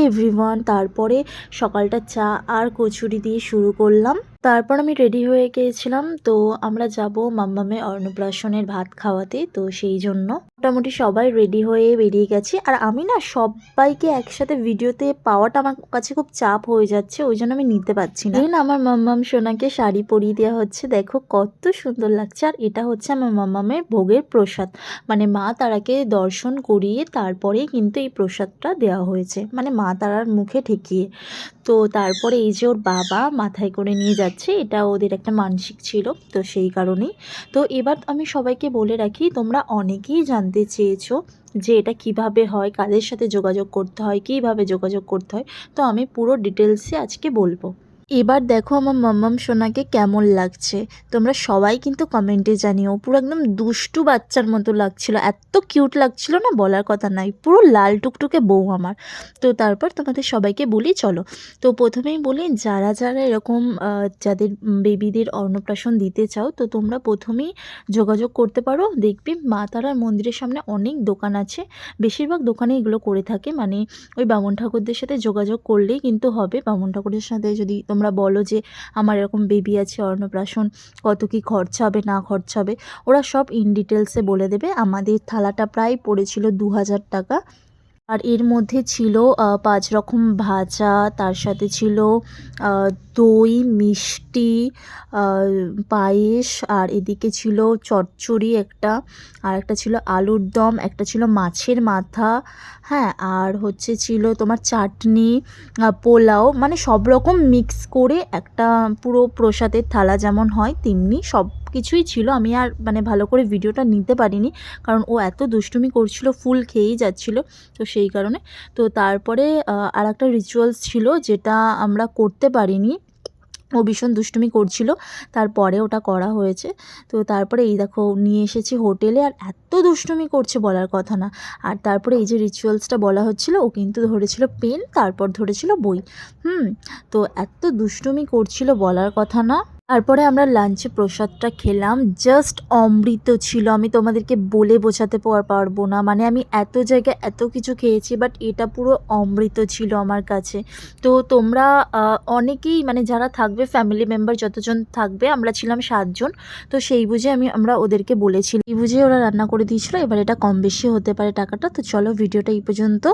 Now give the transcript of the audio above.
Everyone. তারপরে সকালটা চা আর কচুরি দিয়ে শুরু করলাম। তারপর আমি রেডি হয়ে গিয়েছিলাম। তো আমরা যাব মাম্মামের অন্নপ্রাশনের ভাত খাওয়াতে। তো সেই জন্য মোটামুটি সবাই রেডি হয়ে বেরিয়ে গেছি। আর আমি না সবাইকে একসাথে ভিডিওতে পাওয়াটা আমার কাছে খুব চাপ হয়ে যাচ্ছে, ওই জন্য আমি নিতে পারছি না। দেন আমার মাম্মাম সোনাকে শাড়ি পরিয়ে দেওয়া হচ্ছে, দেখো কত সুন্দর লাগছে। আর এটা হচ্ছে আমার মাম্মামের ভোগের প্রসাদ, মানে মা তারাকে দর্শন করিয়ে তারপরেই কিন্তু এই প্রসাদটা দেওয়া হয়েছে, মানে মা তারার মুখে ঠেকিয়ে। তো তারপরে এই যে ওর বাবা মাথায় করে নিয়ে যাচ্ছে, এটা ওদের একটা মানসিক ছিল, তো সেই কারণেই। তো এবার আমি সবাইকে বলে রাখি, তোমরা অনেকেই জানতে চেয়েছো যে এটা কিভাবে হয়, কাদের সাথে যোগাযোগ করতে হয়, কিভাবে যোগাযোগ করতে হয়। তো আমি পুরো ডিটেলসে আজকে বলবো। এবার দেখো আমার মাম্মাম সোনাকে কেমন লাগছে, তোমরা সবাই কিন্তু কমেন্টে জানিও। পুরো একদম দুষ্টু বাচ্চার মতো লাগছিল, এত কিউট লাগছিল না, বলার কথা নাই, পুরো লাল টুকটুকে বউ আমার। তো তারপর তোমাদের সবাইকে বলি চলো। তো প্রথমেই বলি, যারা যারা এরকম যাদের বেবিদের অন্নপ্রাশন দিতে চাও, তো তোমরা প্রথমেই যোগাযোগ করতে পারো। দেখবি মা তারার মন্দিরের সামনে অনেক দোকান আছে, বেশিরভাগ দোকানে এগুলো করে থাকে, মানে ওই বামুন ঠাকুরদের সাথে যোগাযোগ করলেই কিন্তু হবে। বামুন ঠাকুরের সাথে যদি তোমরা বলো যে আমার এরকম বেবি আছে, অন্নপ্রাশন কত কি খরচা হবে না খরচা হবে, ওরা সব ইন ডিটেলসে বলে দেবে। আমাদের থালাটা প্রায় পড়েছিল 2000 টাকা। আর এর মধ্যে ছিল 5 রকম ভাজা, তার সাথে ছিল দই, মিষ্টি, পায়েস, আর এদিকে ছিল চচ্চড়ি একটা, আর একটা ছিল আলুর দম, একটা ছিল মাছের মাথা, হ্যাঁ, আর হচ্ছে ছিল তোমার চাটনি, পোলাও, মানে সব রকম মিক্স করে একটা পুরো প্রসাদের থালা যেমন হয় তেমনি সব কিছুই ছিল। আমি আর মানে ভালো করে ভিডিওটা নিতে পারিনি, কারণ ও এত দুষ্টুমি করছিল, ফুল খেয়েই যাচ্ছিল, তো সেই কারণে। তো তারপরে আর একটা রিচুয়ালস ছিল যেটা আমরা করতে পারিনি, ও ভীষণ দুষ্টুমি করছিল, তারপরে ওটা করা হয়েছে। তো তারপরে এই দেখো নিয়ে এসেছি হোটেলে, আর এত দুষ্টুমি করছে বলার কথা না। আর তারপরে এই যে রিচুয়ালসটা বলা হচ্ছিল, ও কিন্তু ধরেছিল পেন, তারপর ধরেছিল বই। তো এত দুষ্টুমি করছিল বলার কথা না। তারপরে আমরা লাঞ্চে প্রসাদটা খেলাম, জাস্ট অমৃত ছিল, আমি তোমাদেরকে বলে বোঝাতে পারবো না। মানে আমি এত জায়গায় এত কিছু খেয়েছি, বাট এটা পুরো অমৃত ছিল আমার কাছে। তো তোমরা অনেকেই, মানে যারা থাকবে ফ্যামিলি মেম্বার যতজন থাকবে, আমরা ছিলাম 7 জন, তো সেই বুঝে আমরা ওদেরকে বলেছি, এই বুঝে ওরা রান্না করে দিয়েছিল। এবার এটা কম বেশি হতে পারে টাকাটা। তো চলো ভিডিওটা এই পর্যন্ত।